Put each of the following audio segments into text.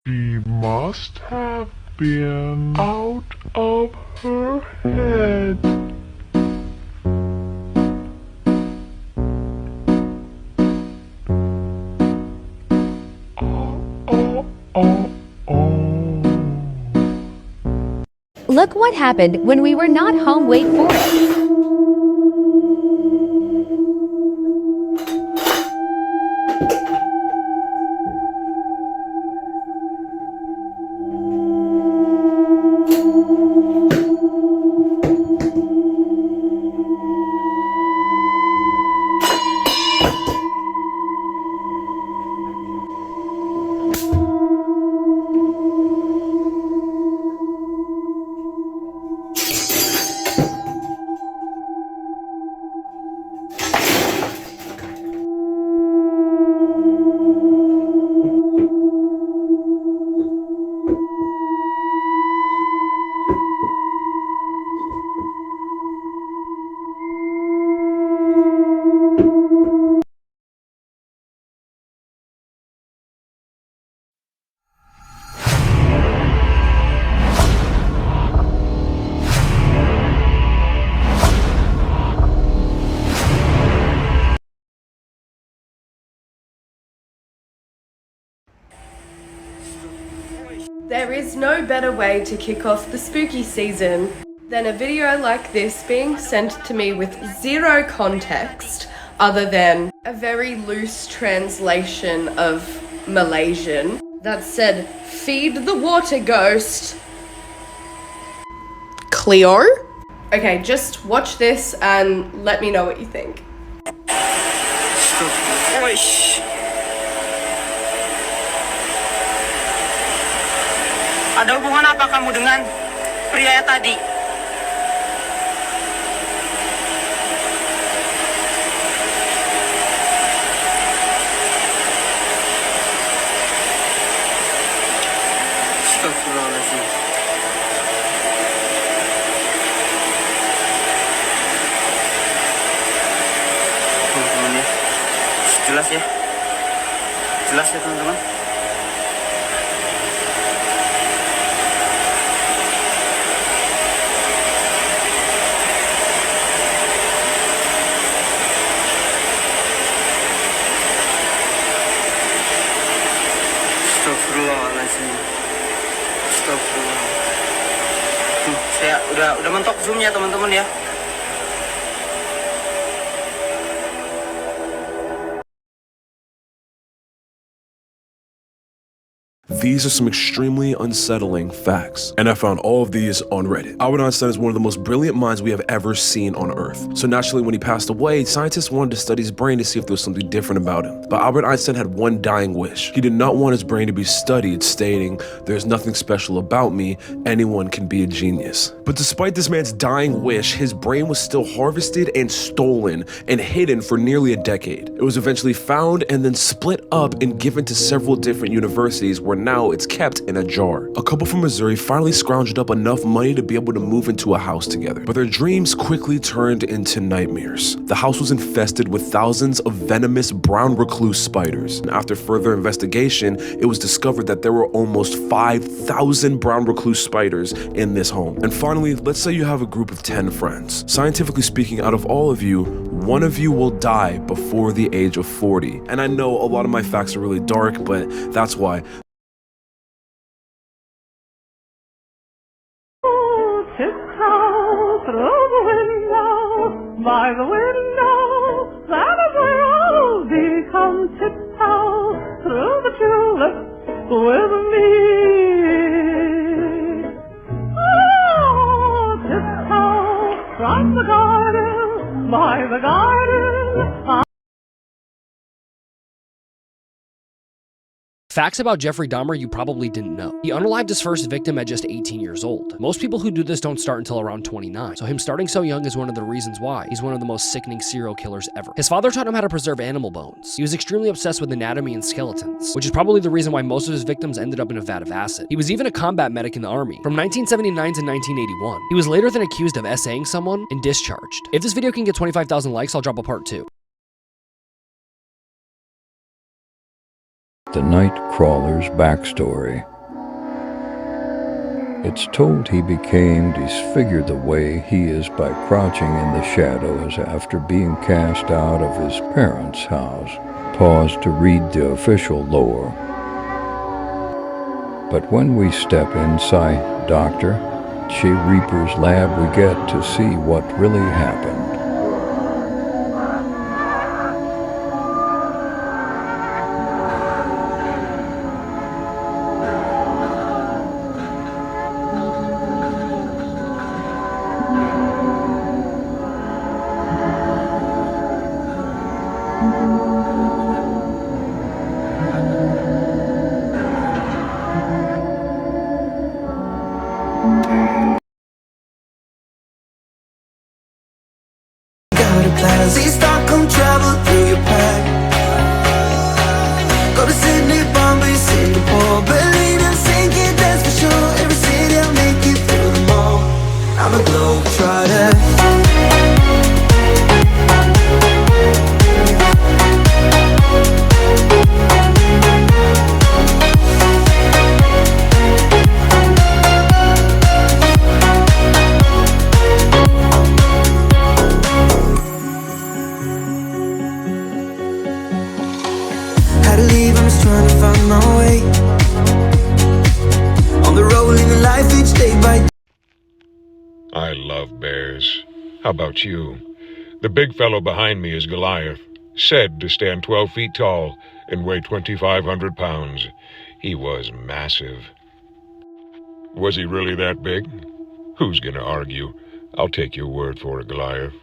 She must have been out of her head. Oh, oh, oh. Look what happened when we were not home. Wait for it. There is no better way to kick off the spooky season than a video like this being sent to me with zero context other than a very loose translation of Malaysian that said, "Feed the water ghost, Cleo." Okay, just watch this and let me know what you think. Ada hubungan apa kamu dengan pria tadi? Astagfirullahaladzim. Teman-teman ya, jelas ya, teman-teman. Astagfirullahaladzim. Astagfirullah. Saya udah mentok zoomnya teman-teman ya. These are some extremely unsettling facts, and I found all of these on Reddit. Albert Einstein is one of the most brilliant minds we have ever seen on Earth. So naturally, when he passed away, scientists wanted to study his brain to see if there was something different about him. But Albert Einstein had one dying wish. He did not want his brain to be studied, stating, "There's nothing special about me, anyone can be a genius." But despite this man's dying wish, his brain was still harvested and stolen and hidden for nearly a decade. It was eventually found and then split up and given to several different universities where now it's kept in a jar. A couple from Missouri finally scrounged up enough money to be able to move into a house together, but their dreams quickly turned into nightmares. The house was infested with thousands of venomous brown recluse spiders, and after further investigation, it was discovered that there were almost 5,000 brown recluse spiders in this home. And finally, let's say you have a group of 10 friends. Scientifically speaking, out of all of you, one of you will die before the age of 40. And I know a lot of my facts are really dark, but that's why. Tiptoe through the window, by the window, that is where I'll be. Come tiptoe through the tulips with me. Oh, tiptoe from the garden, by the garden. Facts about Jeffrey Dahmer you probably didn't know. He unalived his first victim at just 18 years old. Most people who do this don't start until around 29, so him starting so young is one of the reasons why he's one of the most sickening serial killers ever. His father taught him how to preserve animal bones. He was extremely obsessed with anatomy and skeletons, which is probably the reason why most of his victims ended up in a vat of acid. He was even a combat medic in the army from 1979 to 1981. He was later then accused of SAing someone and discharged. If this video can get 25,000 likes, I'll drop a part 2. The night crawler's backstory. It's told he became disfigured the way he is by crouching in the shadows after being cast out of his parents' house. Pause to read the official lore. But when we step inside Dr. Che Reaper's lab, we get to see what really happened. See Stockholm travel through your pack. Go to Sydney, Bombay, Singapore, Berlin and St. Kitts, that's for sure. Every city I'll make it through them all. I'm a globetrotter. Trying to find my way on the road, living life each day by day. I love bears. How about you? The big fellow behind me is Goliath, said to stand 12 feet tall and weigh 2,500 pounds. He was massive. Was he really that big? Who's gonna argue? I'll take your word for it, Goliath.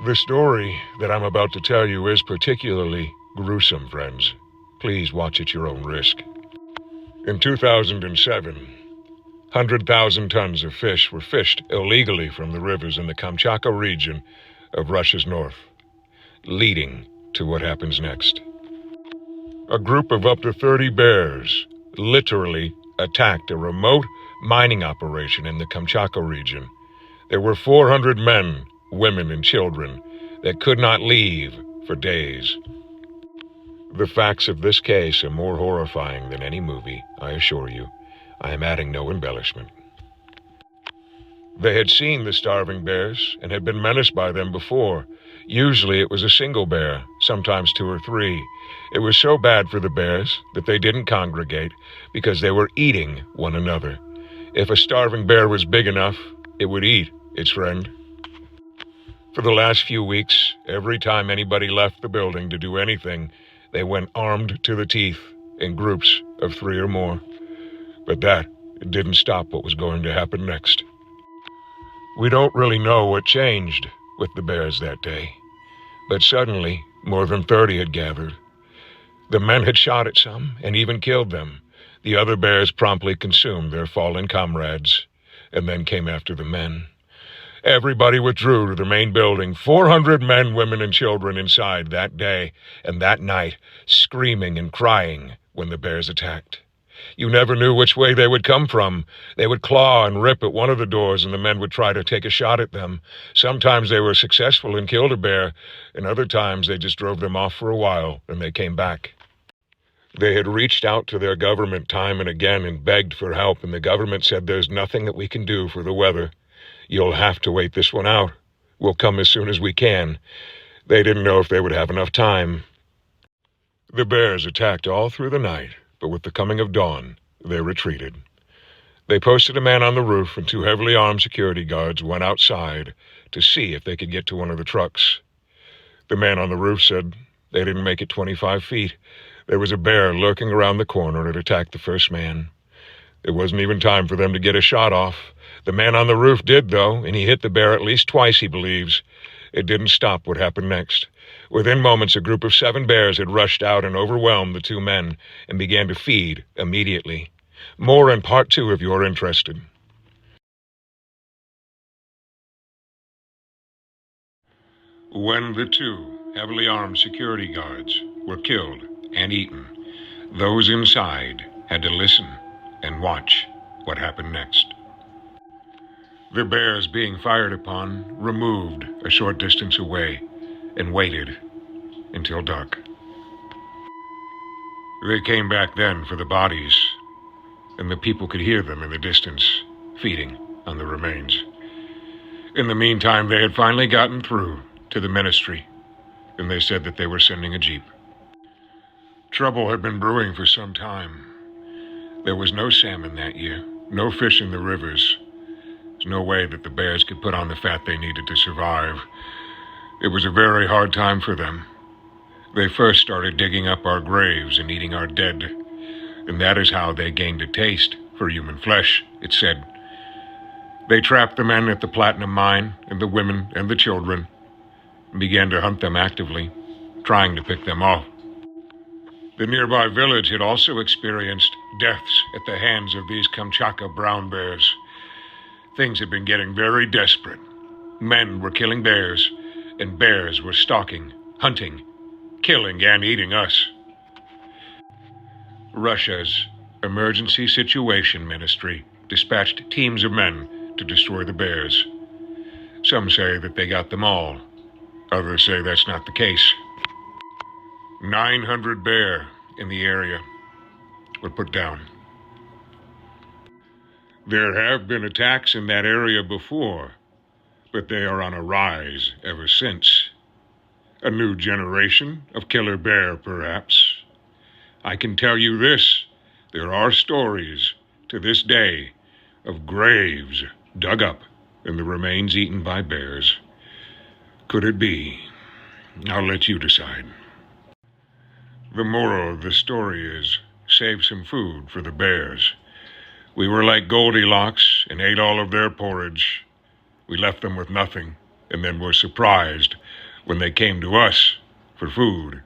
The story that I'm about to tell you is particularly gruesome, friends. Please watch at your own risk. In 2007, 100,000 tons of fish were fished illegally from the rivers in the Kamchatka region of Russia's north, leading to what happens next. A group of up to 30 bears literally attacked a remote mining operation in the Kamchatka region. There were 400 men, women, and children that could not leave for days. The facts of this case are more horrifying than any movie, I assure you. I am adding no embellishment. They had seen the starving bears and had been menaced by them before. Usually it was a single bear, sometimes 2 or 3. It was so bad for the bears that they didn't congregate because they were eating one another. If a starving bear was big enough, it would eat its friend. For the last few weeks, every time anybody left the building to do anything, they went armed to the teeth in groups of 3 or more. But that didn't stop what was going to happen next. We don't really know what changed with the bears that day, but suddenly more than 30 had gathered. The men had shot at some and even killed them. The other bears promptly consumed their fallen comrades and then came after the men. Everybody withdrew to the main building, 400 men, women, and children inside that day and that night, screaming and crying when the bears attacked. You never knew which way they would come from. They would claw and rip at one of the doors, and the men would try to take a shot at them. Sometimes they were successful and killed a bear, and other times they just drove them off for a while, and they came back. They had reached out to their government time and again and begged for help, and the government said, "There's nothing that we can do for the weather. You'll have to wait this one out. We'll come as soon as we can." They didn't know if they would have enough time. The bears attacked all through the night, but with the coming of dawn, they retreated. They posted a man on the roof, and 2 heavily armed security guards went outside to see if they could get to one of the trucks. The man on the roof said they didn't make it 25 feet. There was a bear lurking around the corner and attacked the first man. There wasn't even time for them to get a shot off. The man on the roof did, though, and he hit the bear at least twice, he believes. It didn't stop what happened next. Within moments, a group of 7 bears had rushed out and overwhelmed the 2 men and began to feed immediately. More in part 2 if you're interested. When the 2 heavily armed security guards were killed and eaten, those inside had to listen and watch what happened next. The bears being fired upon removed a short distance away and waited until dark. They came back then for the bodies, and the people could hear them in the distance, feeding on the remains. In the meantime, they had finally gotten through to the ministry, and they said that they were sending a jeep. Trouble had been brewing for some time. There was no salmon that year, no fish in the rivers. There's no way that the bears could put on the fat they needed to survive. It was a very hard time for them. They first started digging up our graves and eating our dead, and that is how they gained a taste for human flesh, it said. They trapped the men at the platinum mine, and the women and the children, and began to hunt them actively, trying to pick them off. The nearby village had also experienced deaths at the hands of these Kamchatka brown bears. Things had been getting very desperate. Men were killing bears, and bears were stalking, hunting, killing, and eating us. Russia's Emergency Situation Ministry dispatched teams of men to destroy the bears. Some say that they got them all. Others say that's not the case. 900 bear in the area were put down. There have been attacks in that area before, but they are on a rise ever since. A new generation of killer bear, perhaps. I can tell you this, there are stories to this day of graves dug up and the remains eaten by bears. Could it be? I'll let you decide. The moral of the story is, save some food for the bears. We were like Goldilocks and ate all of their porridge. We left them with nothing, and then were surprised when they came to us for food.